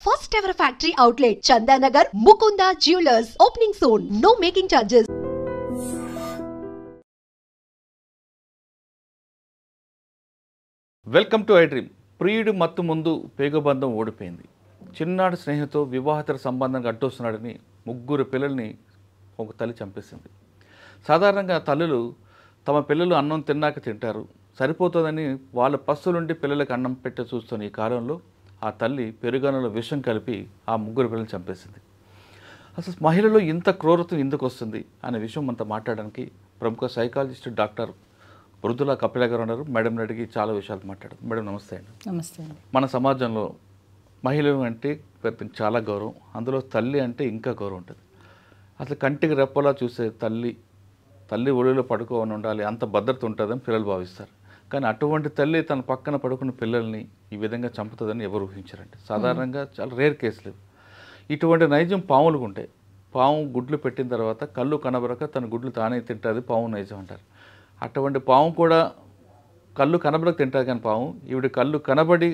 first ever factory outlet, Chandanagar, Mukunda Jewelers, opening soon. No making charges. Welcome to I dream. ప్రియుడి మత్తు ముందు పేగుబంధం ఓడిపోయింది. చిన్నాడు స్నేహితుతో వివాహేతర సంబంధానికి అడ్డొస్తున్నాడని ముగ్గురు పిల్లల్ని ఒక తల్లి చంపేసింది. సాధారణంగా తల్లులు తమ పిల్లలు అన్నం తిన్నాక తింటారు, సరిపోతుందని వాళ్ళ పస్తులుండి పిల్లలకు అన్నం పెట్టి చూస్తున్న ఈ కాలంలో ఆ తల్లి పెరుగన్నంలో విషం కలిపి ఆ ముగ్గురు పిల్లల్ని చంపేసింది. అసలు మహిళలో ఇంత క్రూరత్వం ఎందుకు వస్తుంది అనే విషయం మనతో మాట్లాడడానికి ప్రముఖ సైకాలజిస్ట్ డాక్టర్ మృదులా కపిల గారు ఉన్నారు. మేడం అడిగి చాలా విషయాలు మాట్లాడారు. మేడం నమస్తే అండి. నమస్తే అండి. మన సమాజంలో మహిళలు అంటే చాలా గౌరవం, అందులో తల్లి అంటే ఇంకా గౌరవం ఉంటుంది. అసలు కంటికి రెప్పలా చూసే తల్లి ఒడిలో పడుకోని ఉండాలి, అంత భద్రత ఉంటుందని పిల్లలు భావిస్తారు. కానీ అటువంటి తల్లి తన పక్కన పడుకున్న పిల్లల్ని ఈ విధంగా చంపుతుందని ఎవరు ఊహించారంటే సాధారణంగా చాలా రేర్ కేసులు. ఇటువంటి నైజం పాములకు ఉంటాయి. పాము గుడ్లు పెట్టిన తర్వాత కళ్ళు కనబరక తన గుడ్లు తానే తింటుంది, పాము నైజం అంటారు. అటువంటి పాము కూడా కళ్ళు కనబడక తింటారు, కానీ పాము ఈవిడ కళ్ళు కనబడి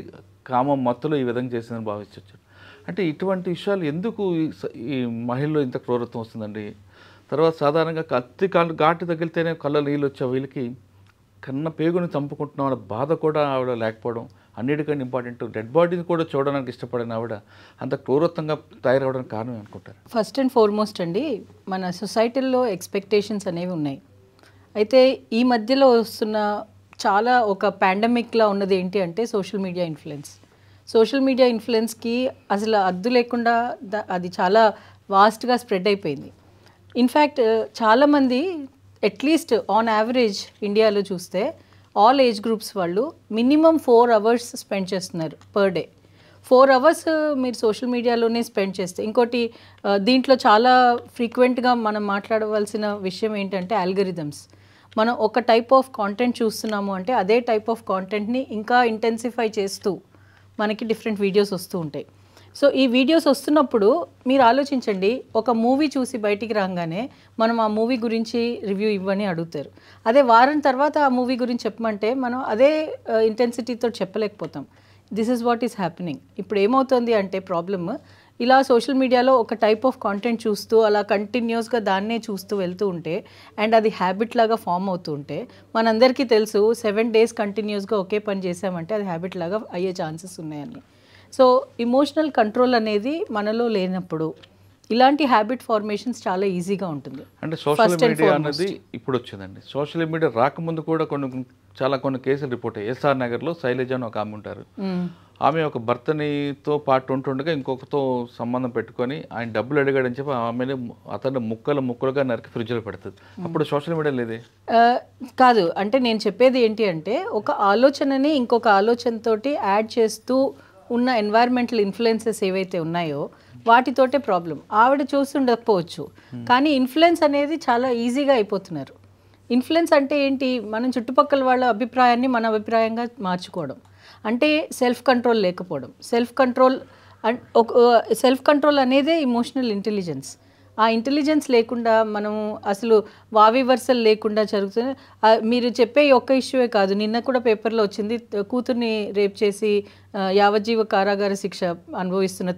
కామం మత్తులో ఈ విధంగా చేసిందని భావించవచ్చు. అంటే ఇటువంటి విషయాలు ఎందుకు ఈ మహిళలో ఇంత క్రూరత్వం వస్తుందండి? తర్వాత సాధారణంగా కత్తి కాళ్ళు ఘాటు తగిలితేనే కళ్ళ నీళ్ళు వచ్చే వీళ్ళకి కన్న పేగుని చంపుకుంటున్నాం అనే బాధ కూడా ఆవిడ లేకపోవడం, అన్నిటికంటే ఇంపార్టెంట్ డెడ్ బాడీని కూడా చూడడానికి ఇష్టపడిన ఆవిడ అంత క్రూరత్వంగా తయారవడానికి కారణం అనుకుంటారు. ఫస్ట్ అండ్ ఫార్మోస్ట్ అండి, మన సొసైటీల్లో ఎక్స్పెక్టేషన్స్ అనేవి ఉన్నాయి. అయితే ఈ మధ్యలో వస్తున్న చాలా ఒక పాండమిక్లా ఉన్నది ఏంటి అంటే social media influence. Social media ఇన్ఫ్లుయెన్స్కి అసలు అద్దు లేకుండా అది చాలా వాస్ట్గా స్ప్రెడ్ అయిపోయింది. ఇన్ఫ్యాక్ట్ చాలామంది అట్లీస్ట్ ఆన్ యావరేజ్ ఇండియాలో చూస్తే ఆల్ ఏజ్ గ్రూప్స్ వాళ్ళు మినిమం 4 hours స్పెండ్ చేస్తున్నారు పర్ డే. 4 hours మీరు సోషల్ మీడియాలోనే స్పెండ్ చేస్తే, ఇంకోటి దీంట్లో చాలా ఫ్రీక్వెంట్గా మనం మాట్లాడవలసిన విషయం ఏంటంటే ఆల్గరిథమ్స్. మనం ఒక టైప్ ఆఫ్ కాంటెంట్ చూస్తున్నాము అంటే అదే టైప్ ఆఫ్ కాంటెంట్ని ఇంకా ఇంటెన్సిఫై చేస్తూ మనకి డిఫరెంట్ వీడియోస్ వస్తూ ఉంటాయి. సో ఈ వీడియోస్ వస్తున్నప్పుడు మీరు ఆలోచించండి, ఒక మూవీ చూసి బయటికి రాగానే మనం ఆ మూవీ గురించి రివ్యూ ఇవ్వని అడుగుతారు. అదే వారం తర్వాత ఆ మూవీ గురించి చెప్పమంటే మనం అదే ఇంటెన్సిటీతో చెప్పలేకపోతాం. This is what is happening. ఇప్పుడు ఏమవుతుంది అంటే ప్రాబ్లమ్, ఇలా సోషల్ మీడియాలో ఒక టైప్ ఆఫ్ కాంటెంట్ చూస్తూ అలా కంటిన్యూస్గా దాన్నే చూస్తూ వెళ్తూ ఉంటే అండ్ అది హ్యాబిట్ లాగా ఫామ్ అవుతూ ఉంటే, మనందరికీ తెలుసు 7 days కంటిన్యూస్గా ఒకే పని చేసామంటే అది హ్యాబిట్ లాగా అయ్యే ఛాన్సెస్ ఉన్నాయని. సో ఇమోషనల్ కంట్రోల్ అనేది మనలో లేనప్పుడు ఇలాంటి హ్యాబిట్ ఫార్మేషన్స్ చాలా ఈజీగా ఉంటుంది. అంటే సోషల్ మీడియా అనేది ఇప్పుడు వచ్చిందండి. సోషల్ మీడియా రాకముందు కూడా కొన్ని కేసులు రిపోర్ట్ అయ్యాయి. ఎస్ఆర్ నగర్లో శైలజ అని ఒక ఆమె ఉంటారు. ఆమె ఒక భర్తనితో పాటు ఉంటుండగా ఇంకొకతో సంబంధం పెట్టుకొని ఆయన డబ్బులు అడిగాడని చెప్పి ఆమెను అతను ముక్కలుగా నరికి ఫ్రిడ్జ్లో పెడుతుంది. అప్పుడు సోషల్ మీడియా లేదే కాదు. అంటే నేను చెప్పేది ఏంటి అంటే ఒక ఆలోచనని ఇంకొక ఆలోచనతోటి యాడ్ చేస్తూ ఉన్న ఎన్వైర్మెంటల్ ఇన్ఫ్లుయెన్సెస్ ఏవైతే ఉన్నాయో వాటితోటే ప్రాబ్లం. ఆవిడ చూస్తుండకపోవచ్చు, కానీ ఇన్ఫ్లుయెన్స్ అనేది చాలా ఈజీగా అయిపోతున్నారు. ఇన్ఫ్లుయెన్స్ అంటే ఏంటి? మనం చుట్టుపక్కల వాళ్ళ అభిప్రాయాన్ని మన అభిప్రాయంగా మార్చుకోవడం అంటే సెల్ఫ్ కంట్రోల్ లేకపోవడం. సెల్ఫ్ కంట్రోల్ అనేదే ఇమోషనల్ ఇంటెలిజెన్స్. ఆ ఇంటెలిజెన్స్ లేకుండా మనం అసలు వావివర్సలు లేకుండా జరుగుతుంది. మీరు చెప్పే ఒక్క ఇష్యూవే కాదు, నిన్న కూడా పేపర్లో వచ్చింది, కూతుర్ని రేప్ చేసి యావజ్జీవ కారాగార శిక్ష అనుభవిస్తున్న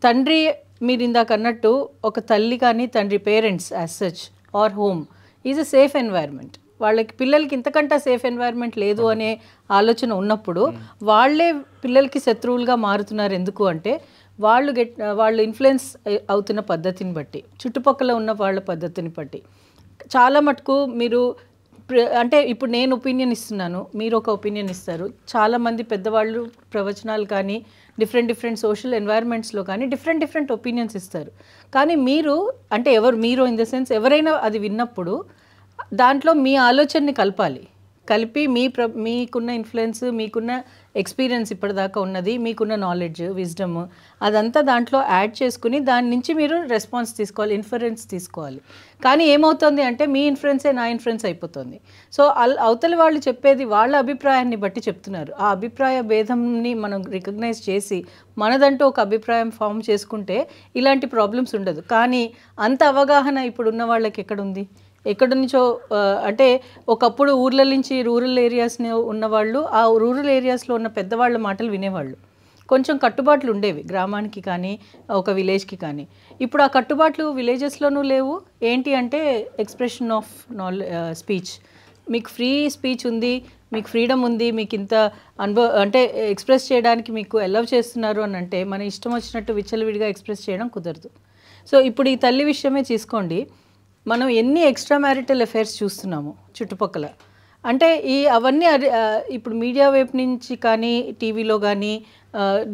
తండ్రి మీరు ఇందాక అన్నట్టు ఒక తల్లి కానీ తండ్రి, parents as such are home is a safe environment. వాళ్ళకి పిల్లలకి ఇంతకంటే సేఫ్ ఎన్వైర్న్మెంట్ లేదు అనే ఆలోచన ఉన్నప్పుడు వాళ్ళే పిల్లలకి శత్రువులుగా మారుతున్నారు. ఎందుకు అంటే వాళ్ళు ఇన్ఫ్లుయెన్స్ అవుతున్న పద్ధతిని బట్టి, చుట్టుపక్కల ఉన్న వాళ్ళ పద్ధతిని బట్టి చాలా మటుకు మీరు అంటే ఇప్పుడు నేను ఒపీనియన్ ఇస్తున్నాను, మీరు ఒక ఒపీనియన్ ఇస్తారు. చాలామంది పెద్దవాళ్ళు ప్రవచనాలు కానీ డిఫరెంట్ సోషల్ ఎన్వైర్న్మెంట్స్లో కానీ డిఫరెంట్ ఒపీనియన్స్ ఇస్తారు. కానీ మీరు అంటే మీరు ఇన్ ద సెన్స్ ఎవరైనా అది విన్నప్పుడు దాంట్లో మీ ఆలోచనని కలిపి మీకున్న ఇన్ఫ్లుయెన్స్, మీకున్న ఎక్స్పీరియన్స్ ఇప్పటిదాకా ఉన్నది, మీకున్న నాలెడ్జ్, విజ్డమ్ అదంతా దాంట్లో యాడ్ చేసుకుని దాని నుంచి మీరు రెస్పాన్స్ తీసుకోవాలి, ఇన్ఫరెన్స్ తీసుకోవాలి. కానీ ఏమవుతుంది అంటే మీ ఇన్ఫ్లుయెన్సే నా ఇన్ఫ్లుయెన్స్ అయిపోతుంది. సో అవతలి వాళ్ళు చెప్పేది వాళ్ళ అభిప్రాయాన్ని బట్టి చెప్తున్నారు. ఆ అభిప్రాయ భేదంని మనం రికగ్నైజ్ చేసి మనదంటూ ఒక అభిప్రాయం ఫామ్ చేసుకుంటే ఇలాంటి ప్రాబ్లమ్స్ ఉండదు. కానీ అంత అవగాహన ఇప్పుడున్న వాళ్ళకి ఎక్కడుంది? ఎక్కడి నుంచో అంటే ఒకప్పుడు ఊర్ల నుంచి రూరల్ ఏరియాస్ని ఉన్నవాళ్ళు ఆ రూరల్ ఏరియాస్లో ఉన్న పెద్దవాళ్ళ మాటలు వినేవాళ్ళు. కొంచెం కట్టుబాట్లు ఉండేవి గ్రామానికి కానీ ఒక విలేజ్కి కానీ. ఇప్పుడు ఆ కట్టుబాట్లు విలేజెస్లోనూ లేవు. ఏంటి అంటే ఎక్స్ప్రెషన్ ఆఫ్ స్పీచ్, మీకు ఫ్రీ స్పీచ్ ఉంది, మీకు ఫ్రీడమ్ ఉంది, మీకు ఇంత అంటే ఎక్స్ప్రెస్ చేయడానికి మీకు అలౌ చేస్తున్నారు అని అంటే మన ఇష్టం వచ్చినట్టు విచ్చలవిడిగా ఎక్స్ప్రెస్ చేయడం కుదరదు. సో ఇప్పుడు ఈ తల్లి విషయమే తీసుకోండి, మనం ఎన్ని ఎక్స్ట్రా మ్యారిటల్ అఫైర్స్ చూస్తున్నాము చుట్టుపక్కల. అంటే అవన్నీ ఇప్పుడు మీడియా వైపు నుంచి కానీ టీవీలో కానీ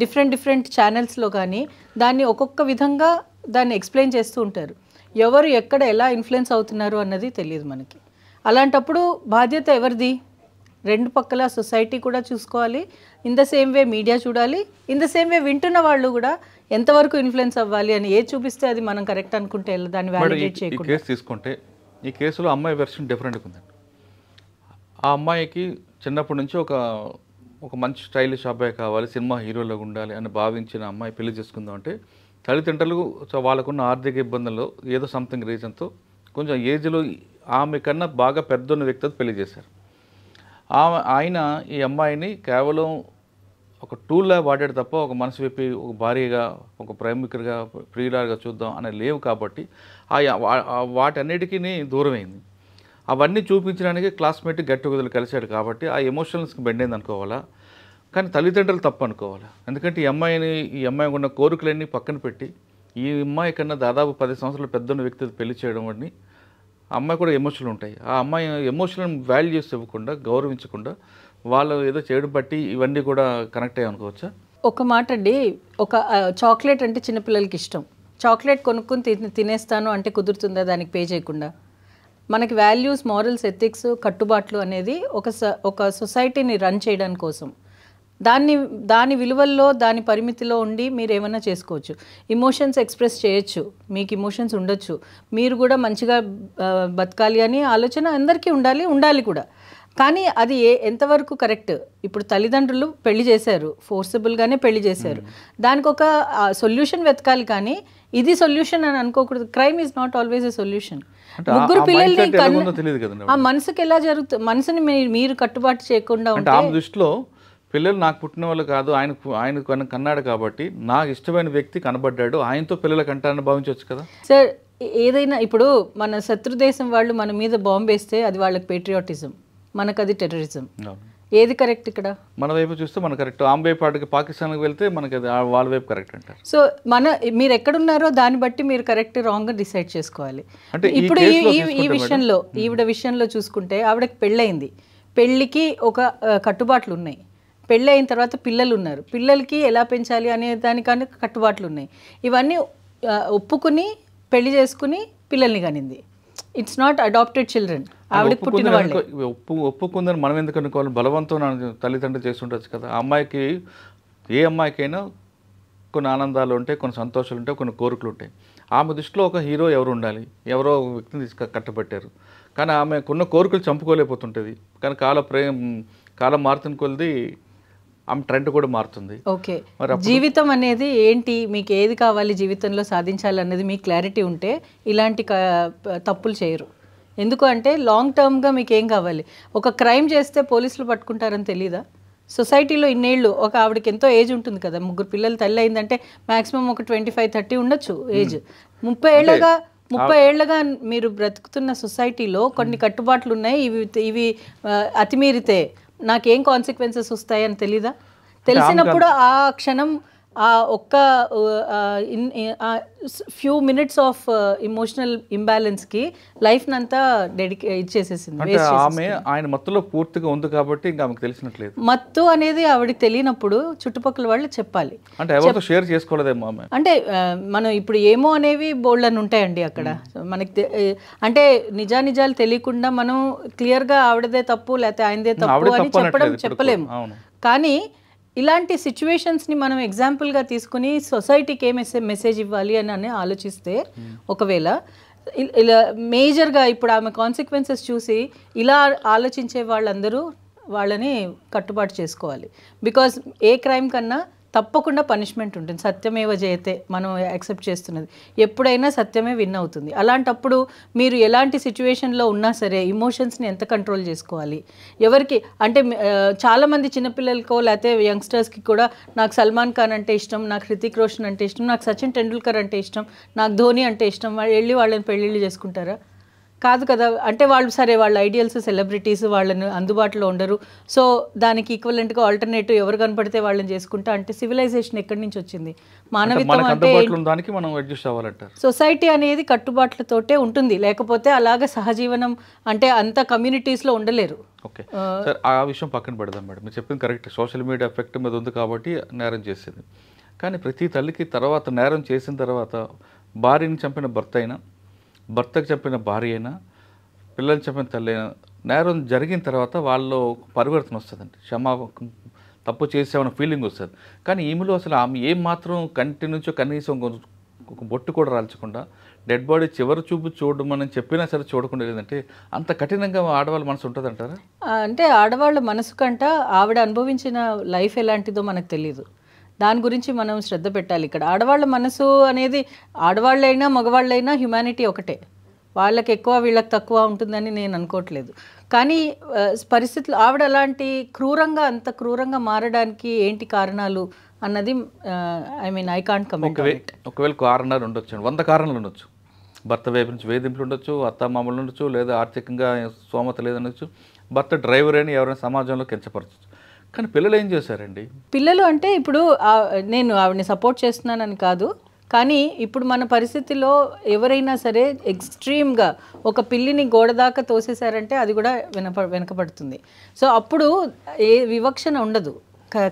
డిఫరెంట్ ఛానల్స్లో కానీ దాన్ని ఒక్కొక్క విధంగా దాన్ని ఎక్స్ప్లెయిన్ చేస్తూ ఉంటారు. ఎవరు ఎక్కడ ఎలా ఇన్ఫ్లుయెన్స్ అవుతున్నారు అన్నది తెలియదు మనకి. అలాంటప్పుడు బాధ్యత ఎవరిది? రెండు పక్కల సొసైటీ కూడా చూసుకోవాలి, in the same way media చూడాలి, ఇన్ ద సేమ్ వే వింటున్న వాళ్ళు కూడా ఎంతవరకు ఇన్ఫ్లుయెన్స్ అవ్వాలి అని ఏది చూపిస్తే అది మనం కరెక్ట్ అనుకుంటే దాన్ని వ్యాలిడేట్ చేయకుండా. కేసు తీసుకుంటే ఈ కేసులో అమ్మాయి వెర్షన్ డిఫరెంట్గా ఉందండి. ఆ అమ్మాయికి చిన్నప్పటి నుంచి ఒక మంచి స్టైలిష్ అబ్బాయి కావాలి, సినిమా హీరోలో ఉండాలి అని భావించిన అమ్మాయి పెళ్లి చేసుకుందాం అంటే తల్లిదండ్రులు వాళ్ళకున్న ఆర్థిక ఇబ్బందుల్లో ఏదో సంథింగ్ రీజన్తో కొంచెం ఏజ్లో ఆమె కన్నా బాగా పెద్దన్న వ్యక్తితో పెళ్లి చేశారు. ఆయన ఈ అమ్మాయిని కేవలం ఒక టూల్లా వాడాడు తప్ప ఒక మనసు విప్పి ఒక భార్యగా, ఒక ప్రేమికుడిగా, ప్రియురాలుగా చూద్దాం అనే లేవు. కాబట్టి వాటన్నిటికీ దూరమైంది. అవన్నీ చూపించడానికి క్లాస్మేట్ గెట్ టుగెదర్ కలిశాడు కాబట్టి ఆ ఎమోషనల్స్కి బెండైంది అనుకోవాలా, కానీ తల్లిదండ్రులు తప్పు అనుకోవాలా. ఎందుకంటే ఈ అమ్మాయి ఉన్న కోరికలన్నీ పక్కన పెట్టి ఈ అమ్మాయి కన్నా దాదాపు 10 సంవత్సరాలు పెద్దన్న వ్యక్తితో పెళ్లి చేయడం అని అమ్మాయి కూడా ఎమోషనల్ ఉంటాయి. ఆ అమ్మాయి ఎమోషనల్ వాల్యూస్ ఇవ్వకుండా, గౌరవించకుండా వాళ్ళు ఏదో చేయడం బట్టి ఇవన్నీ కూడా కనెక్ట్ అయ్యి అనుకోవచ్చా? ఒక మాట అండి, ఒక చాక్లెట్ అంటే చిన్నపిల్లలకి ఇష్టం. చాక్లెట్ కొనుక్కొని తినేస్తాను అంటే కుదురుతుందా దానికి పే చేయకుండా? మనకి వాల్యూస్, మారల్స్, ఎథిక్స్, కట్టుబాట్లు అనేది ఒక సొసైటీని రన్ చేయడానికి కోసం దాని విలువల్లో, దాని పరిమితిలో ఉండి మీరు ఏమైనా చేసుకోవచ్చు. ఇమోషన్స్ ఎక్స్ప్రెస్ చేయొచ్చు, మీకు ఇమోషన్స్ ఉండొచ్చు, మీరు కూడా మంచిగా బతకాలి అని ఆలోచన అందరికీ ఉండాలి కూడా. కానీ అది ఎంతవరకు కరెక్ట్? ఇప్పుడు తల్లిదండ్రులు పెళ్లి చేశారు, ఫోర్సబుల్గానే పెళ్లి చేశారు, దానికి ఒక సొల్యూషన్ వెతకాలి. కానీ ఇది సొల్యూషన్ అని అనుకోకూడదు. Crime is not always a solution. ముగ్గురు పిల్లల్ని ఆ మనసుకి ఎలా జరుగుతుంది? మనసుని మీరు కట్టుబాటు చేయకుండా ఉంటే దృష్టిలో పిల్లలు నాకు పుట్టిన వాళ్ళు కాదు, ఆయన కన్నాడు కాబట్టి నాకు ఇష్టమైన వ్యక్తి కనబడ్డాడు, ఆయనతో పిల్లల కంటాన్ని భావించవచ్చు కదా సార్. ఏదైనా ఇప్పుడు మన శత్రుదేశం వాళ్ళు మన మీద బాంబు వేస్తే అది వాళ్ళకి పేట్రియాటిజం, మనకు అది టెర్రరిజం. ఏది కరెక్ట్ ఇక్కడ? మన వైపు చూస్తే మన కరెక్ట్, ఆమె వైపు అటుకి పాకిస్తాన్కి వెళ్తే మనకి అది వాళ్ళ వైపు కరెక్ట్ అంటారు. సో మీరు ఎక్కడున్నారో దాన్ని బట్టి మీరు కరెక్ట్ రాంగ్ డిసైడ్ చేసుకోవాలి. అంటే ఇప్పుడు ఈవిడ విషయంలో చూసుకుంటే ఆవిడకి పెళ్ళయింది, పెళ్ళికి ఒక కట్టుబాట్లు ఉన్నాయి. పెళ్ళి అయిన తర్వాత పిల్లలు ఉన్నారు, పిల్లలకి ఎలా పెంచాలి అనే దానికన్నా కట్టుబాట్లు ఉన్నాయి. ఇవన్నీ ఒప్పుకుని పెళ్లి చేసుకుని పిల్లల్ని కనింది. ఇట్స్ నాట్ అడాప్టెడ్ చిల్డ్రన్, ఆవిడకి పుట్టిన వాళ్ళే. ఒప్పుకుందని మనం ఎందుకు అనుకోవాలి? బలవంతం తల్లిదండ్రులు చేస్తుండొచ్చు కదా. అమ్మాయికి, ఏ అమ్మాయికైనా కొన్ని ఆనందాలు ఉంటాయి, కొన్ని సంతోషాలు ఉంటాయి, కొన్ని కోరికలు ఉంటాయి. ఆమె దృష్టిలో ఒక హీరో ఎవరు ఉండాలి, ఎవరో వ్యక్తిని కట్టబెట్టారు. కానీ ఆమెకున్న కోరికలు చంపుకోలేకపోతుంటుంది. కానీ కాలం మారుతున్న కొలది ఆమె ట్రెండ్ కూడా మారుతుంది. ఓకే, జీవితం అనేది ఏంటి, మీకు ఏది కావాలి జీవితంలో సాధించాలన్నది మీకు క్లారిటీ ఉంటే ఇలాంటి తప్పులు చేయరు. ఎందుకు అంటే లాంగ్ టర్మ్గా మీకు ఏం కావాలి? ఒక క్రైమ్ చేస్తే పోలీసులు పట్టుకుంటారని తెలీదా? సొసైటీలో ఇన్నేళ్ళు, ఒక ఆవిడకి ఎంతో ఏజ్ ఉంటుంది కదా, ముగ్గురు పిల్లలు తల్లి అయిందంటే మ్యాక్సిమం ఒక 25-30 ఉండొచ్చు ఏజ్. 30 ఏళ్ళగా మీరు బ్రతుకుతున్న సొసైటీలో కొన్ని కట్టుబాట్లు ఉన్నాయి. ఇవి అతిమీరితే నాకేం కాన్సిక్వెన్సెస్ వస్తాయని తెలీదా? తెలిసినప్పుడు ఆ క్షణం ఆ ఒక్క ఫ్యూ మినిట్స్ ఆఫ్ ఇమోషనల్ ఇంబ్యాలెన్స్కి లైఫ్నంతా ఇచ్చేసేసింది. ఆయన మత్తులో పూర్తిగా ఉంది కాబట్టి ఇంకా ఆమెకు తెలిసినట్లేదు. మత్తు అనేది ఆవిడకి తెలియనప్పుడు చుట్టుపక్కల వాళ్ళు చెప్పాలి. అంటే ఎవరితో షేర్ చేసుకోలేదేమో ఆమె. అంటే మనం ఇప్పుడు ఏమో అనేవి బోల్డ్ అని ఉంటాయండి అక్కడ. మనకి అంటే నిజాలు తెలియకుండా మనం క్లియర్గా ఆవిడదే తప్పు లేకపోతే ఆయనదే తప్పు అని చెప్పలేము. కానీ ఇలాంటి సిచ్యువేషన్స్ని మనం ఎగ్జాంపుల్గా తీసుకుని సొసైటీకి ఏ మెసేజ్ ఇవ్వాలి అని ఆలోచిస్తే, ఒకవేళ ఇలా మేజర్గా ఇప్పుడు ఆమె కాన్సిక్వెన్సెస్ చూసి ఇలా ఆలోచించే వాళ్ళందరూ వాళ్ళని కట్టుబాటు చేసుకోవాలి. బికాజ్ ఏ క్రైమ్ కన్నా తప్పకుండా పనిష్మెంట్ ఉంటుంది. సత్యమేవ జయతే మనం యాక్సెప్ట్ చేస్తున్నది. ఎప్పుడైనా సత్యమే విన్ అవుతుంది. అలాంటప్పుడు మీరు ఎలాంటి సిచ్యువేషన్లో ఉన్నా సరే ఇమోషన్స్ని ఎంత కంట్రోల్ చేసుకోవాలి? ఎవరికి అంటే చాలామంది చిన్నపిల్లలకో లేకపోతే యంగ్స్టర్స్కి కూడా నాకు సల్మాన్ ఖాన్ అంటే ఇష్టం, నాకు హృతిక్ రోషన్ అంటే ఇష్టం, నాకు సచిన్ టెండూల్కర్ అంటే ఇష్టం, నాకు ధోని అంటే ఇష్టం, వెళ్ళి వాళ్ళని పెళ్ళిళ్ళు చేసుకుంటారా? కాదు కదా. అంటే వాళ్ళు సరే వాళ్ళ ఐడియల్స్ సెలబ్రిటీస్ వాళ్ళని అందుబాటులో ఉండరు, సో దానికి ఈక్వలెంట్గా ఆల్టర్నేటివ్ ఎవరు కనపడితే వాళ్ళని చేసుకుంటా అంటే సివిలైజేషన్ ఎక్కడి నుంచి వచ్చింది? మానవిత్వం అంటే సొసైటీ అనేది కట్టుబాట్లతోటే ఉంటుంది, లేకపోతే అలాగే సహజీవనం అంటే అంత కమ్యూనిటీస్లో ఉండలేరు. ఓకే సార్, ఆ విషయం పక్కన పెడదాం మేడం. మీరు చెప్పింది కరెక్ట్, సోషల్ మీడియా ఎఫెక్ట్ మీద ఉంది కాబట్టి నేరం చేసేది. కానీ ప్రతి తల్లికి తర్వాత నేరం చేసిన తర్వాత భార్యని చంపిన భర్త అయినా, భర్తకు చెప్పిన భార్య అయినా, పిల్లలు చెప్పిన తల్లి అయినా, నేరం జరిగిన తర్వాత వాళ్ళు పరివర్తన వస్తుందండి. తప్పు చేసామన్న ఫీలింగ్ వస్తుంది. కానీ ఈమెలో అసలు ఆమె ఏం మాత్రం కంటి నుంచో కనీసం ఒక బొట్టు కూడా రాల్చకుండా డెడ్ బాడీ చివరి చూపు చూడమని చెప్పినా సరే చూడకుండా లేదంటే అంత కఠినంగా ఆడవాళ్ళ మనసు ఉంటుంది అంటారా? అంటే ఆడవాళ్ళ మనసు కంట ఆవిడ అనుభవించిన లైఫ్ ఎలాంటిదో మనకు తెలియదు. దాని గురించి మనం శ్రద్ధ పెట్టాలి. ఇక్కడ ఆడవాళ్ళ మనసు అనేది ఆడవాళ్ళైనా మగవాళ్ళైనా హ్యుమానిటీ ఒకటే. వాళ్ళకి ఎక్కువ వీళ్ళకి తక్కువ ఉంటుందని నేను అనుకోవట్లేదు. కానీ పరిస్థితులు ఆవిడ అలాంటి అంత క్రూరంగా మారడానికి ఏంటి కారణాలు అన్నది ఐ కాంట్ కమెంట్. ఒకవేళ కారణాలు ఉండొచ్చు, 100 కారణాలు ఉండొచ్చు. భర్త వైపు నుంచి వేధింపులు ఉండొచ్చు, అత్తమామలు ఉండొచ్చు, లేదా ఆర్థికంగా స్తోమత లేదనొచ్చు, భర్త డ్రైవర్ అని ఎవరైనా సమాజంలో కించపరచచ్చు. కానీ పిల్లలు ఏం చేశారండి? పిల్లలు అంటే ఇప్పుడు నేను ఆవిడని సపోర్ట్ చేస్తున్నానని కాదు, కానీ ఇప్పుడు మన పరిస్థితిలో ఎవరైనా సరే ఎక్స్ట్రీమ్గా ఒక పిల్లిని గోడ దాకా తోసేశారంటే అది కూడా వెనకబడుతుంది. సో అప్పుడు ఏ వివక్షణ ఉండదు,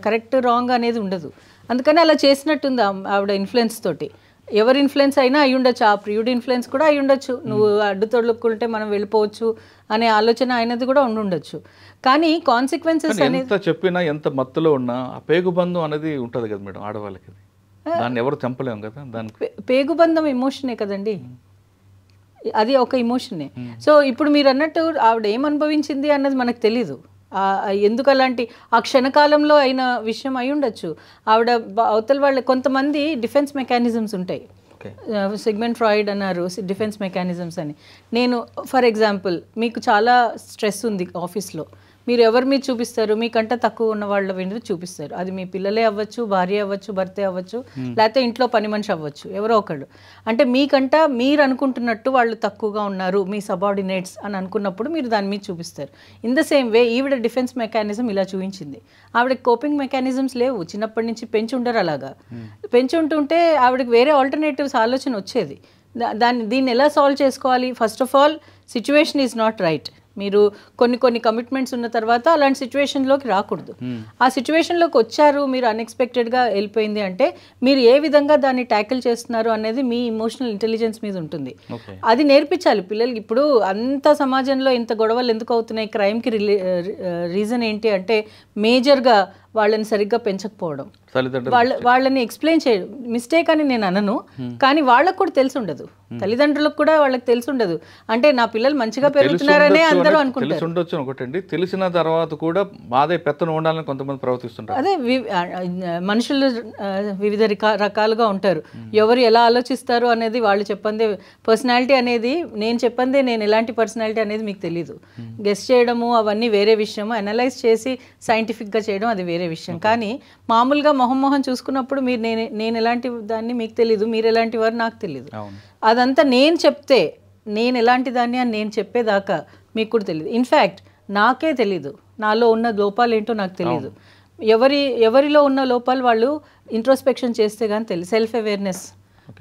కరెక్ట్ రాంగ్ అనేది ఉండదు. అందుకని అలా చేసినట్టుంది ఆవిడ ఇన్ఫ్లుయెన్స్ తోటి. ఎవరి ఇన్ఫ్లుయెన్స్ అయినా అయి ఉండొచ్చు, ఆ ప్రియుడి ఇన్ఫ్లుయెన్స్ కూడా అయి ఉండొచ్చు. నువ్వు అడ్డు తొడుక్కుంటే మనం వెళ్ళిపోవచ్చు అనే ఆలోచన అయినది కూడా ఉండొచ్చు. కానీ కాన్సిక్వెన్సెస్ అనేది చెప్పినా ఎంత మత్తులో ఉన్నా ఆ పేగుబంధం అనేది ఉంటుంది కదా మేడం ఆడవాళ్ళకి. దాన్ని ఎవరు చంపలేము కదా. దానికి పేగుబంధం ఎమోషనే కదండి, అది ఒక ఎమోషనే. సో ఇప్పుడు మీరు అన్నట్టు ఆవిడ ఏం అనుభవించింది అన్నది మనకు తెలీదు. ఎందుకు అలాంటి ఆ క్షణకాలంలో అయిన విషయం అయి ఉండొచ్చు. ఆవిడ అవతల వాళ్ళ కొంతమంది డిఫెన్స్ మెకానిజమ్స్ ఉంటాయి. సిగ్మెండ్ ఫ్రాయిడ్ అన్నారు డిఫెన్స్ మెకానిజమ్స్ అని. నేను ఫర్ ఎగ్జాంపుల్ మీకు చాలా స్ట్రెస్ ఉంది ఆఫీస్లో, మీరు ఎవరి మీద చూపిస్తారు? మీకంట తక్కువ ఉన్న వాళ్ళ మీద చూపిస్తారు. అది మీ పిల్లలే అవ్వచ్చు, భార్య అవ్వచ్చు, భర్తే అవ్వచ్చు, లేకపోతే ఇంట్లో పని మనిషి అవ్వచ్చు, ఎవరో ఒకళ్ళు. అంటే మీకంట మీరు అనుకుంటున్నట్టు వాళ్ళు తక్కువగా ఉన్నారు, మీ సబార్డినేట్స్ అని అనుకున్నప్పుడు మీరు దాని మీద చూపిస్తారు. ఇన్ ద సేమ్ వే ఈవిడ డిఫెన్స్ మెకానిజం ఇలా చూపించింది. ఆవిడకి కోపింగ్ మెకానిజమ్స్ లేవు, చిన్నప్పటి నుంచి పెంచి ఉండరు. అలాగా పెంచి ఉంటుంటే ఆవిడకి వేరే ఆల్టర్నేటివ్స్ ఆలోచన వచ్చేది. దీన్ని ఎలా సాల్వ్ చేసుకోవాలి? First of all situation is not right. మీరు కొన్ని కమిట్మెంట్స్ ఉన్న తర్వాత అలాంటి సిచ్యువేషన్లోకి రాకూడదు. ఆ సిచ్యువేషన్లోకి వచ్చారు, మీరు అన్ఎక్స్పెక్టెడ్గా వెళ్ళిపోయింది అంటే మీరు ఏ విధంగా దాన్ని ట్యాకిల్ చేస్తున్నారు అనేది మీ ఇమోషనల్ ఇంటెలిజెన్స్ మీద ఉంటుంది. అది నేర్పించాలి పిల్లలకి. ఇప్పుడు అంత సమాజంలో ఇంత గొడవలు ఎందుకు అవుతున్నాయి? క్రైమ్కి రీజన్ ఏంటి అంటే మేజర్గా వాళ్ళని సరిగ్గా పెంచకపోవడం, వాళ్ళని ఎక్స్ప్లెయిన్ చేయడం. మిస్టేక్ అని నేను అనను, కానీ వాళ్ళకు కూడా తెలిసి ఉండదు, తల్లిదండ్రులకు కూడా వాళ్ళకి తెలిసి ఉండదు. అంటే నా పిల్లలు మంచిగా పెరుగుతున్నారనే అందరూ అనుకుంటారు. ఒకటండి, తెలిసిన తర్వాత కూడా మాదే పెత్తనం ఉండాలని కొంతమంది ప్రవర్తిస్తుంటారు. అదే మనుషులు వివిధ రకాలుగా ఉంటారు. ఎవరు ఎలా ఆలోచిస్తారు అనేది వాళ్ళు చెప్పందే. పర్సనాలిటీ అనేది నేను చెప్పందే, నేను ఎలాంటి పర్సనాలిటీ అనేది మీకు తెలీదు. గెస్ చేయడము అవన్నీ వేరే విషయం, అనలైజ్ చేసి సైంటిఫిక్గా చేయడం అది వేరే విషయం. కానీ మామూలుగా మొహం చూసుకున్నప్పుడు మీరు నేను ఎలాంటి దాన్ని మీకు తెలీదు, మీరు ఎలాంటి వారు నాకు తెలీదు. అదంతా నేను చెప్తే నేను ఎలాంటి దాన్ని అని నేను చెప్పేదాకా మీకు కూడా తెలియదు. ఇన్ఫ్యాక్ట్ నాకే తెలీదు నాలో ఉన్న లోపాలు ఏంటో నాకు తెలియదు. ఎవరిలో ఉన్న లోపాలు వాళ్ళు ఇంట్రోస్పెక్షన్ చేస్తే కానీ తెలియదు. Self awareness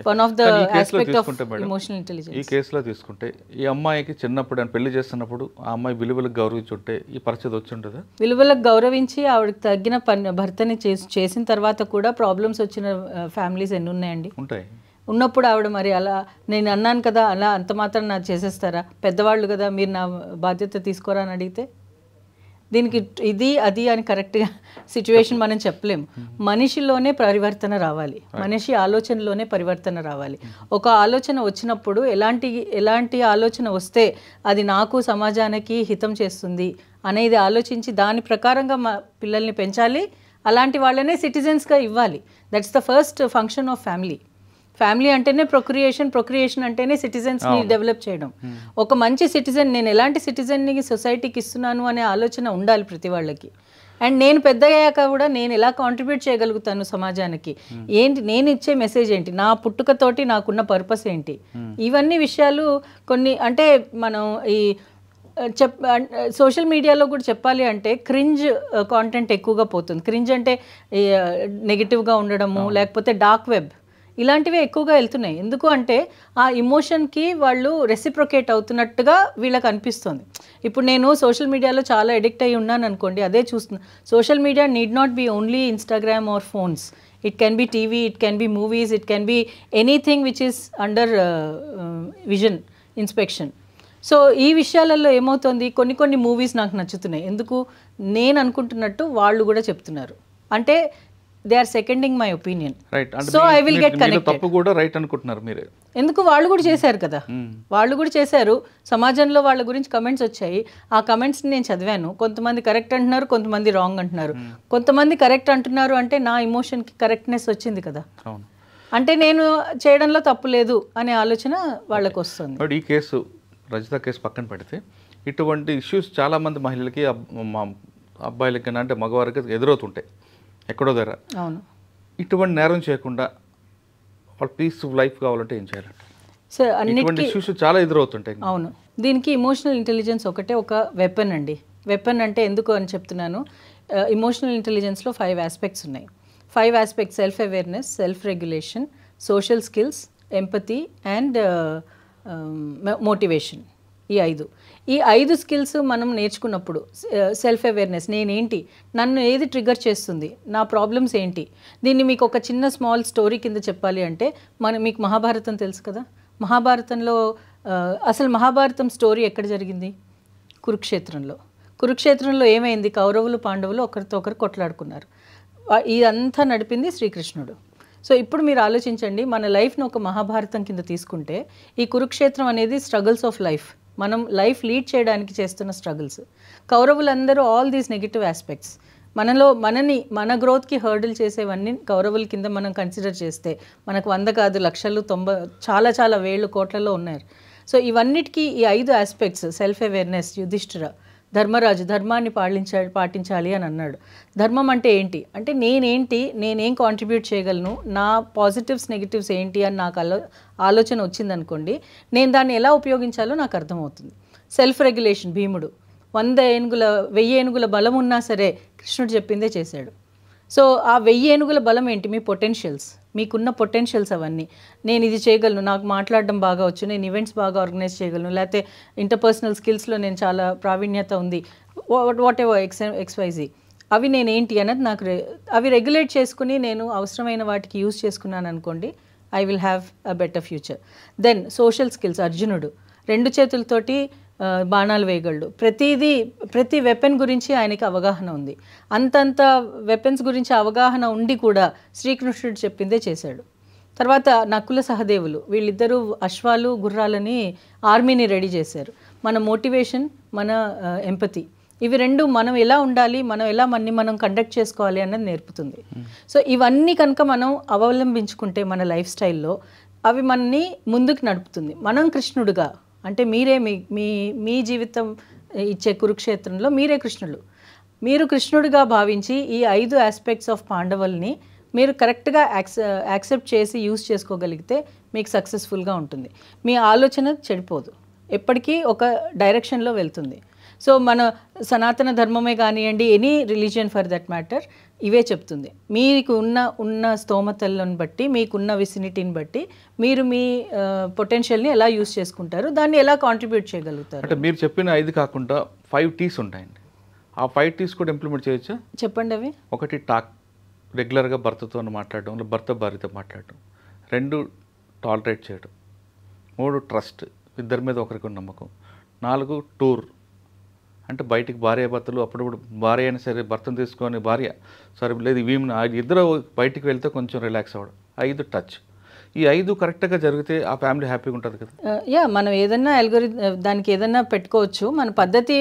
one of the aspect of emotional intelligence. ఈ కేసులో తీసుకుంటే ఈ అమ్మాయికి చిన్నప్పుడు అని పెళ్లి చేస్తున్నప్పుడు ఆ అమ్మాయి విలువలకు గౌరవించుంటే ఈ పరిస్థితి వచ్చి ఉంటుందా? విలువలకు గౌరవించి ఆవిడకి తగ్గిన భర్తని చేసిన తర్వాత కూడా ప్రాబ్లమ్స్ వచ్చిన ఫ్యామిలీస్ ఎన్ని ఉన్నాయండి? ఉంటాయి. ఉన్నప్పుడు ఆవిడ మరి అలా నేను అన్నాను కదా అలా అంత మాత్రం నాకు చేసేస్తారా? పెద్దవాళ్ళు కదా, మీరు నా బాధ్యత తీసుకోరా అని అడిగితే దీనికి ఇది అది అని కరెక్ట్గా సిచ్యువేషన్ మనం చెప్పలేము. మనిషిలోనే పరివర్తన రావాలి, మనిషి ఆలోచనలోనే పరివర్తన రావాలి. ఒక ఆలోచన వచ్చినప్పుడు ఎలాంటి ఆలోచన వస్తే అది నాకు సమాజానికి హితం చేస్తుంది అనేది ఆలోచించి దాని ప్రకారంగా మా పిల్లల్ని పెంచాలి. అలాంటి వాళ్ళనే సిటిజన్స్గా ఇవ్వాలి. That's the first function of family. Family అంటేనే ప్రొక్రియేషన్ అంటేనే సిటిజన్స్ని డెవలప్ చేయడం. ఒక మంచి సిటిజన్, నేను ఎలాంటి సిటిజన్ని సొసైటీకి ఇస్తున్నాను అనే ఆలోచన ఉండాలి ప్రతి వాళ్ళకి. అండ్ నేను పెద్దయ్యాక కూడా నేను ఎలా కాంట్రిబ్యూట్ చేయగలుగుతాను సమాజానికి, ఏంటి నేను ఇచ్చే మెసేజ్ ఏంటి, నా పుట్టుకతోటి నాకున్న పర్పస్ ఏంటి, ఇవన్నీ విషయాలు కొన్ని. అంటే మనం ఈ సోషల్ మీడియాలో కూడా చెప్పాలి అంటే క్రింజ్ కాంటెంట్ ఎక్కువగా పోతుంది. క్రింజ్ అంటే నెగిటివ్గా ఉండడము, లేకపోతే డార్క్ వెబ్, ఇలాంటివి ఎక్కువగా వెళ్తున్నాయి. ఎందుకు అంటే ఆ ఇమోషన్కి వాళ్ళు రెసిప్రొకేట్ అవుతున్నట్టుగా వీళ్ళకి అనిపిస్తుంది. ఇప్పుడు నేను సోషల్ మీడియాలో చాలా అడిక్ట్ అయ్యి ఉన్నాను అనుకోండి, అదే చూస్తున్నాను. Social media need not be only Instagram or phones. It can be TV, it can be movies, it can be anything which is under vision inspection. So ఈ విషయాలలో ఏమవుతుంది, కొన్ని మూవీస్ నాకు నచ్చుతున్నాయి. ఎందుకు, నేను అనుకుంటున్నట్టు వాళ్ళు కూడా చెప్తున్నారు. అంటే they are seconding my opinion. So I will get connected. తప్పు కూడా రైట్ అనుకుంటున్నారు మీరే. ఎందుకు, వాళ్ళు కూడా చేశారు కదా, వాళ్ళు కూడా చేశారు. సమాజంలో వాళ్ళ గురించి కమెంట్స్ వచ్చాయి. ఆ కమెంట్స్ని నేను చదివాను. కొంతమంది కరెక్ట్ అంటున్నారు, కొంతమంది రాంగ్ అంటున్నారు. కొంతమంది కరెక్ట్ అంటున్నారు అంటే నా ఇమోషన్కి కరెక్ట్నెస్ వచ్చింది కదా, అంటే నేను చేయడంలో తప్పు లేదు అనే ఆలోచన వాళ్ళకు వస్తుంది. ఈ కేసు రజిత కేసు పక్కన పెడితే ఇటువంటి ఇష్యూస్ చాలామంది మహిళలకి అబ్బాయిలకి అంటే మగవారికి ఎదురవుతుంటాయి ఎక్కడో దగ్గర. అవును. ఇటువంటి నేరం చేయకుండా వాళ్ళు పీస్ఫుల్ లైఫ్ కావాలంటే ఏం చేయాలంటే సార్ ఇటువంటి ఇష్యూస్ చాలా ఎదురవుతుంటాయి. అవును, దీనికి ఇమోషనల్ ఇంటెలిజెన్స్ ఒకటే ఒక వెపన్ అండి. వెపన్ అంటే ఎందుకు అని చెప్తున్నాను, ఇమోషనల్ ఇంటెలిజెన్స్లో 5 ఆస్పెక్ట్స్ ఉన్నాయి. 5 aspects: self awareness, self regulation, social skills, empathy and motivation. ఈ 5 స్కిల్స్ మనం నేర్చుకున్నప్పుడు, సెల్ఫ్ అవేర్నెస్, నేనేంటి, నన్ను ఏది ట్రిగర్ చేస్తుంది, నా ప్రాబ్లమ్స్ ఏంటి. దీన్ని మీకు ఒక చిన్న స్మాల్ స్టోరీ కింద చెప్పాలి అంటే, మీకు మహాభారతం తెలుసు కదా. మహాభారతంలో అసలు మహాభారతం స్టోరీ ఎక్కడ జరిగింది? కురుక్షేత్రంలో ఏమైంది? కౌరవులు పాండవులు ఒకరితో ఒకరు కొట్లాడుకున్నారు. ఇదంతా నడిపింది శ్రీకృష్ణుడు. సో ఇప్పుడు మీరు ఆలోచించండి, మన లైఫ్ను ఒక మహాభారతం కింద తీసుకుంటే ఈ కురుక్షేత్రం అనేది స్ట్రగుల్స్ ఆఫ్ లైఫ్, మనం లైఫ్ లీడ్ చేయడానికి చేస్తున్న స్ట్రగుల్స్. కౌరవులందరూ ఆల్ దీస్ నెగిటివ్ ఆస్పెక్ట్స్ మన గ్రోత్కి హర్డిల్ చేసేవన్నీ కౌరవుల కింద మనం కన్సిడర్ చేస్తే మనకు 100 కాదు, లక్షలు, 90, చాలా వేళ్ళు, కోట్లలో ఉన్నారు. సో ఇవన్నిటికీ ఈ 5 aspects, self awareness, Yudhishthira Dharmaraju ధర్మాన్ని పాటించాలి అని అన్నాడు. ధర్మం అంటే ఏంటి అంటే, నేనేం కాంట్రిబ్యూట్ చేయగలను, నా పాజిటివ్స్ నెగిటివ్స్ ఏంటి అని నాకు ఆలోచన వచ్చిందనుకోండి, నేను దాన్ని ఎలా ఉపయోగించాలో నాకు అర్థమవుతుంది. సెల్ఫ్ రెగ్యులేషన్, భీముడు 1000 ఏనుగుల బలం ఉన్నా సరే కృష్ణుడు చెప్పిందే చేశాడు. సో ఆ 1000 ఏనుగుల బలం ఏంటి? మీ పొటెన్షియల్స్, మీకున్న పొటెన్షియల్స్ అవన్నీ. నేను ఇది చేయగలను, నాకు మాట్లాడడం బాగా వచ్చు, నేను ఈవెంట్స్ బాగా ఆర్గనైజ్ చేయగలను, లేకపోతే ఇంటర్పర్సనల్ స్కిల్స్లో నేను చాలా ప్రావీణ్యత ఉంది, వాట్ ఎవర్ XYZ. అవి నేనేంటి అన్నది నాకు అవి రెగ్యులేట్ చేసుకుని నేను అవసరమైన వాటికి యూజ్ చేసుకున్నాను అనుకోండి, I will have a better future. Then social skills, అర్జునుడు 2 చేతులతోటి బాణాలు వేయగలడు. ప్రతి వెపన్ గురించి ఆయనకి అవగాహన ఉంది. అంతంత వెపన్స్ గురించి అవగాహన ఉండి కూడా శ్రీకృష్ణుడు చెప్పిందే చేశాడు. తర్వాత నకుల సహదేవులు, వీళ్ళిద్దరూ అశ్వాలు గుర్రాలని ఆర్మీని రెడీ చేశారు. మన మోటివేషన్, మన ఎంపతి, ఇవి 2 మనం ఎలా ఉండాలి, మనం ఎలా మనం కండక్ట్ చేసుకోవాలి అన్నది నేర్పుతుంది. సో ఇవన్నీ కనుక మనం అవలంబించుకుంటే మన లైఫ్ స్టైల్లో అవి మనని ముందుకు నడుపుతుంది. మనం కృష్ణుడుగా, అంటే మీరే మీ జీవితం ఇచ్చే కురుక్షేత్రంలో మీరే కృష్ణుడు. మీరు కృష్ణుడిగా భావించి ఈ 5 ఆస్పెక్ట్స్ ఆఫ్ పాండవుల్ని మీరు కరెక్ట్గా యాక్సెప్ట్ చేసి యూజ్ చేసుకోగలిగితే మీకు సక్సెస్ఫుల్గా ఉంటుంది. మీ ఆలోచన చెడిపోదు, ఎప్పటికీ ఒక డైరెక్షన్లో వెళ్తుంది. సో మన సనాతన ధర్మమే కానివ్వండి, any religion for that matter, ఇవే చెప్తుంది. మీకు ఉన్న స్తోమతలను బట్టి, మీకున్న విసినిటీని బట్టి మీరు మీ పొటెన్షియల్ని ఎలా యూజ్ చేసుకుంటారు, దాన్ని ఎలా కాంట్రిబ్యూట్ చేయగలుగుతారు. అంటే మీరు చెప్పిన 5 కాకుండా 5 T's ఉంటాయండి. ఆ 5 T's కూడా ఇంప్లిమెంట్ చేయొచ్చా? చెప్పండి అవి. 1 టాక్, రెగ్యులర్గా భర్తతో మాట్లాడడం, భర్త భార్యతో మాట్లాడటం. 2 టాలరేట్ చేయడం. 3 ట్రస్ట్, ఇద్దరి మీద ఒకరికి నమ్మకం. 4 టూర్, అంటే బయటికి భార్యాభర్తలు అప్పుడప్పుడు భార్య అయినా సరే భర్తను తీసుకొని భార్య సరే లేదు ఇద్దరు బయటికి వెళ్తే కొంచెం రిలాక్స్ అవ్వడం. 5 టచ్. ఈ 5 కరెక్ట్గా జరిగితే ఆ ఫ్యామిలీ హ్యాపీగా ఉంటుంది కదా. యా, మనం ఏదన్నా దానికి ఏదన్నా పెట్టుకోవచ్చు. మన పద్ధతి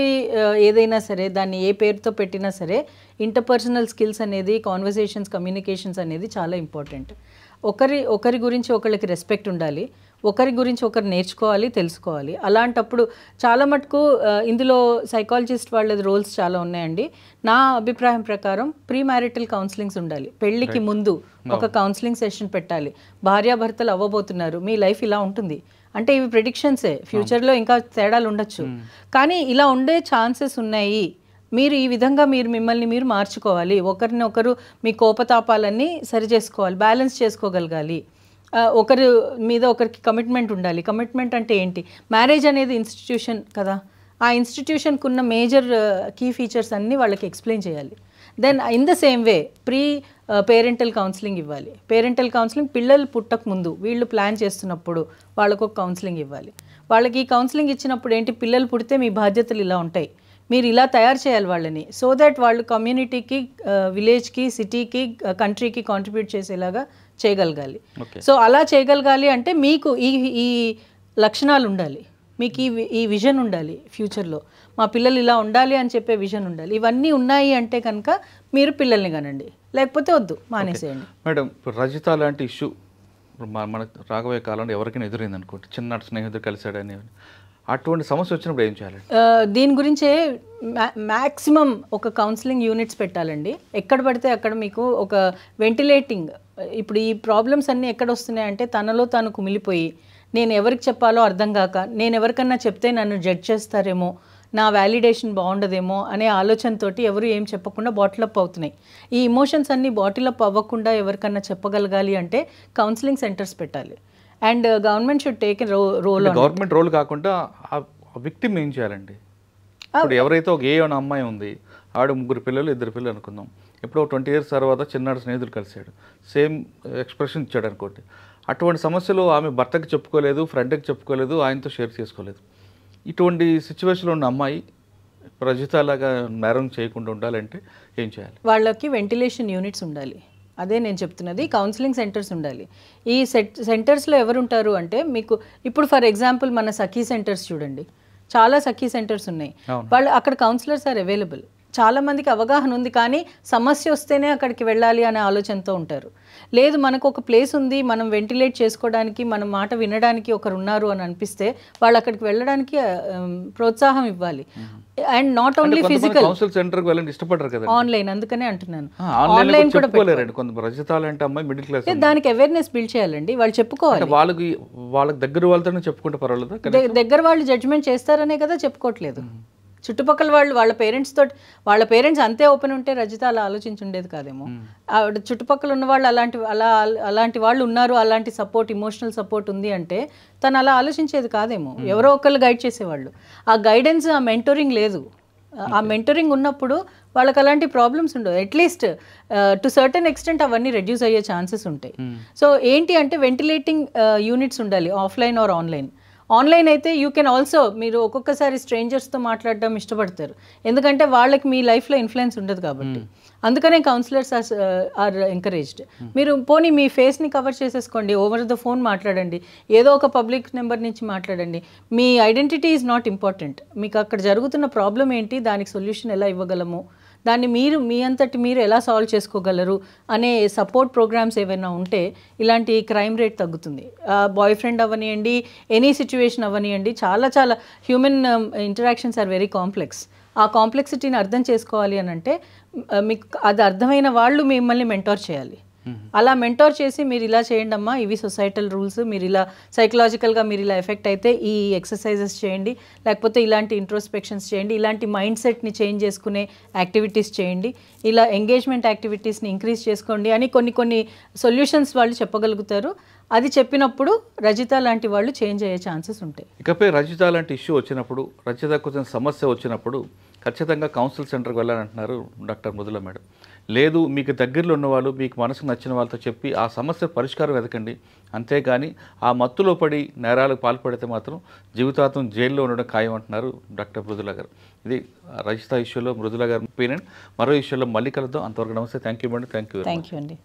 ఏదైనా సరే, దాన్ని ఏ పేరుతో పెట్టినా సరే, ఇంటర్పర్సనల్ స్కిల్స్ అనేది, కాన్వర్సేషన్స్, కమ్యూనికేషన్స్ అనేది చాలా ఇంపార్టెంట్. ఒకరి గురించి ఒకరికి రెస్పెక్ట్ ఉండాలి, ఒకరి గురించి ఒకరు నేర్చుకోవాలి, తెలుసుకోవాలి. అలాంటప్పుడు చాలా మటుకు ఇందులో సైకాలజిస్ట్ వాళ్ళ రోల్స్ చాలా ఉన్నాయండి. నా అభిప్రాయం ప్రకారం ప్రీ మ్యారిటల్ కౌన్సిలింగ్స్ ఉండాలి. పెళ్ళికి ముందు ఒక కౌన్సిలింగ్ సెషన్ పెట్టాలి. భార్యాభర్తలు అవ్వబోతున్నారు, మీ లైఫ్ ఇలా ఉంటుంది అంటే ఇవి ప్రిడిక్షన్సే, ఫ్యూచర్లో ఇంకా తేడాలు ఉండొచ్చు, కానీ ఇలా ఉండే ఛాన్సెస్ ఉన్నాయి, మీరు ఈ విధంగా మిమ్మల్ని మీరు మార్చుకోవాలి, ఒకరినొకరు మీ కోపతాపాలన్నీ సరి చేసుకోవాలి, బ్యాలెన్స్ చేసుకోగలగాలి, ఒకరి మీద ఒకరికి కమిట్మెంట్ ఉండాలి. కమిట్మెంట్ అంటే ఏంటి? మ్యారేజ్ అనేది ఇన్స్టిట్యూషన్ కదా, ఆ ఇన్స్టిట్యూషన్కి ఉన్న మేజర్ కీ ఫీచర్స్ అన్నీ వాళ్ళకి ఎక్స్ప్లెయిన్ చేయాలి. Then in the same way parental counselling ఇవ్వాలి. పేరెంటల్ కౌన్సిలింగ్ పిల్లలు పుట్టక ముందు వీళ్ళు ప్లాన్ చేస్తున్నప్పుడు వాళ్ళకు ఒక కౌన్సిలింగ్ ఇవ్వాలి. వాళ్ళకి ఈ కౌన్సిలింగ్ ఇచ్చినప్పుడు ఏంటి, పిల్లలు పుడితే మీ బాధ్యతలు ఇలా ఉంటాయి, మీరు ఇలా తయారు చేయాలి వాళ్ళని, సో దట్ వాళ్ళు కమ్యూనిటీకి, విలేజ్కి, సిటీకి, కంట్రీకి కాంట్రిబ్యూట్ చేసేలాగా చేయగలగాలి. సో అలా చేయగలగాలి అంటే మీకు ఈ లక్షణాలు ఉండాలి, మీకు ఈ విజన్ ఉండాలి. ఫ్యూచర్లో మా పిల్లలు ఇలా ఉండాలి అని చెప్పే విజన్ ఉండాలి. ఇవన్నీ ఉన్నాయి అంటే కనుక మీరు పిల్లల్ని కనండి, లేకపోతే వద్దు, మానేసేయండి. మేడం, ఇప్పుడు రజిత లాంటి ఇష్యూ మన రాబోయే కాలంలో ఎవరికైనా ఎదురైంది అనుకోండి, చిన్నటి స్నేహితుడు కలిసాడని, అటువంటి సమస్య వచ్చినప్పుడు ఏం చేయాలి? దీని గురించే మ్యాక్సిమం ఒక కౌన్సిలింగ్ యూనిట్స్ పెట్టాలండి. ఎక్కడ పడితే అక్కడ మీకు ఒక వెంటిలేటింగ్, ఇప్పుడు ఈ ప్రాబ్లమ్స్ అన్నీ ఎక్కడ వస్తున్నాయంటే తనలో తాను కుమిలిపోయి, నేను ఎవరికి చెప్పాలో అర్థం కాక, నేను ఎవరికన్నా చెప్తే నన్ను జడ్జ్ చేస్తారేమో, నా వ్యాలిడేషన్ బాగుండదేమో అనే ఆలోచనతోటి ఎవరు ఏం చెప్పకుండా బాటిల్ అప్ అవుతున్నాయి. ఈ ఇమోషన్స్ అన్నీ బాటిల్ అప్ అవ్వకుండా ఎవరికన్నా చెప్పగలగాలి అంటే కౌన్సిలింగ్ సెంటర్స్ పెట్టాలి. And government should take role. Government role కాకుండా ఆ విక్టిమ్ ఏం చేయాలండి? ఇప్పుడు ఎవరైతే ఒక అనే అమ్మాయి ఉంది, ఆవిడ 3 పిల్లలు 2 పిల్లలు అనుకుందాం, ఇప్పుడు 20 years తర్వాత చిన్నాడు స్నేహితులు కలిసాడు, సేమ్ ఎక్స్ప్రెషన్ ఇచ్చాడు అనుకోండి, అటువంటి సమస్యలు ఆమె భర్తకి చెప్పుకోలేదు, ఫ్రెండ్కి చెప్పుకోలేదు, ఆయనతో షేర్ చేసుకోలేదు. ఇటువంటి సిచ్యువేషన్లో ఉన్న అమ్మాయి రజితలాగా నేరం చేయకుండా ఉండాలంటే ఏం చేయాలి? వాళ్ళకి వెంటిలేషన్ యూనిట్స్ ఉండాలి. అదే నేను చెప్తున్నది, కౌన్సిలింగ్ సెంటర్స్ ఉండాలి. ఈ సెంటర్స్లో ఎవరు ఉంటారు అంటే, మీకు ఇప్పుడు ఫర్ ఎగ్జాంపుల్ మన సఖీ సెంటర్స్ చూడండి, చాలా సఖీ సెంటర్స్ ఉన్నాయి. వాళ్ళు అక్కడ కౌన్సిలర్స్ ఆర్ అవైలబుల్. చాలా మందికి అవగాహన ఉంది, కానీ సమస్య వస్తేనే అక్కడికి వెళ్ళాలి అనే ఆలోచనతో ఉంటారు. లేదు, మనకు ఒక ప్లేస్ ఉంది, మనం వెంటిలేట్ చేసుకోవడానికి, మన మాట వినడానికి ఒకరు ఉన్నారు అని అనిపిస్తే వాళ్ళు అక్కడికి వెళ్ళడానికి ప్రోత్సాహం ఇవ్వాలి. And not only physical, online. అందుకనే అంటున్నాను, ఆన్లైన్ కూడా దానికి అవేర్నెస్ బిల్డ్ చేయాలండి. వాళ్ళు చెప్పుకోవాలి, వాళ్ళకి దగ్గర వాళ్ళతో చెప్పుకుంటే పర్వాలేదు. దగ్గర వాళ్ళు జడ్జ్మెంట్ చేస్తారనే కదా చెప్పుకోవట్లేదు. చుట్టుపక్కల వాళ్ళ పేరెంట్స్ అంతే ఓపెన్ ఉంటే రజిత అలా ఆలోచించుండేది కాదేమో. చుట్టుపక్కల ఉన్న వాళ్ళు అలాంటి వాళ్ళు ఉన్నారు, అలాంటి సపోర్ట్, ఇమోషనల్ సపోర్ట్ ఉంది అంటే తను అలా ఆలోచించేది కాదేమో. ఎవరో ఒకళ్ళు గైడ్ చేసేవాళ్ళు. ఆ గైడెన్స్, ఆ మెంటోరింగ్ లేదు. ఆ మెంటరింగ్ ఉన్నప్పుడు వాళ్ళకి అలాంటి ప్రాబ్లమ్స్ ఉండవు. అట్లీస్ట్ టు సర్టన్ ఎక్స్టెంట్ అవన్నీ రెడ్యూస్ అయ్యే ఛాన్సెస్ ఉంటాయి. సో ఏంటి అంటే వెంటిలేటింగ్ యూనిట్స్ ఉండాలి, ఆఫ్లైన్ ఆర్ ఆన్లైన్. ఆన్లైన్ అయితే యూ కెన్ ఆల్సో, మీరు ఒక్కొక్కసారి స్ట్రేంజర్స్తో మాట్లాడడం ఇష్టపడతారు, ఎందుకంటే వాళ్ళకి మీ లైఫ్లో ఇన్ఫ్లుయెన్స్ ఉండదు కాబట్టి. అందుకనే కౌన్సిలర్స్ ఆర్ ఎంకరేజ్డ్. మీరు పోనీ మీ ఫేస్ని కవర్ చేసేసుకోండి, ఓవర్ ద ఫోన్ మాట్లాడండి, ఏదో ఒక పబ్లిక్ నెంబర్ నుంచి మాట్లాడండి. మీ ఐడెంటిటీ ఈజ్ నాట్ ఇంపార్టెంట్. మీకు అక్కడ జరుగుతున్న ప్రాబ్లం ఏంటి, దానికి సొల్యూషన్ ఎలా ఇవ్వగలము, దాన్ని మీ అంతటి మీరు ఎలా సాల్వ్ చేసుకోగలరు అనే సపోర్ట్ ప్రోగ్రామ్స్ ఏమైనా ఉంటే ఇలాంటి క్రైమ్ రేట్ తగ్గుతుంది. బాయ్ ఫ్రెండ్ అవ్వనియండి, ఎనీ సిచ్యువేషన్ అవ్వనియండి, చాలా human interactions are very complex. ఆ కాంప్లెక్సిటీని అర్థం చేసుకోవాలి అని అంటే మీకు అది అర్థమైన వాళ్ళు మిమ్మల్ని మెంటోర్ చేయాలి. అలా మెంటోర్ చేసి మీరు ఇలా చేయండి అమ్మా, ఇవి సొసైటల్ రూల్స్, మీరు ఇలా సైకలాజికల్గా మీరు ఇలా ఎఫెక్ట్ అయితే ఈ ఎక్సర్సైజెస్ చేయండి, లేకపోతే ఇలాంటి ఇంట్రోస్పెక్షన్స్ చేయండి, ఇలాంటి మైండ్ సెట్ని చేంజ్ చేసుకునే యాక్టివిటీస్ చేయండి, ఇలా ఎంగేజ్మెంట్ యాక్టివిటీస్ని ఇంక్రీజ్ చేసుకోండి అని కొన్ని సొల్యూషన్స్ వాళ్ళు చెప్పగలుగుతారు. అది చెప్పినప్పుడు రజిత లాంటి వాళ్ళు చేంజ్ అయ్యే ఛాన్సెస్ ఉంటాయి. ఇకపై రజిత లాంటి ఇష్యూ వచ్చినప్పుడు, రజిత కొంచెం సమస్య వచ్చినప్పుడు ఖచ్చితంగా కౌన్సిల్ సెంటర్కి వెళ్ళాలంటున్నారు డాక్టర్ మృదుల మేడం. లేదు, మీకు దగ్గరలో ఉన్నవాళ్ళు, మీకు మనసుకు నచ్చిన వాళ్ళతో చెప్పి ఆ సమస్య పరిష్కారం వెతకండి, అంతేగాని ఆ మత్తులో పడి నేరాలకు పాల్పడితే మాత్రం జీవితాంతం జైల్లో ఉండడం ఖాయం అంటున్నారు డాక్టర్ మృదుల గారు. ఇది రజిత ఇష్యూలో మృదుల గారు ఒపీనియన్. మరో ఇష్యూలో మళ్ళీ కలుద్దాం. అంతవరకు నమస్తే. Thank you madam. Thank you అండి.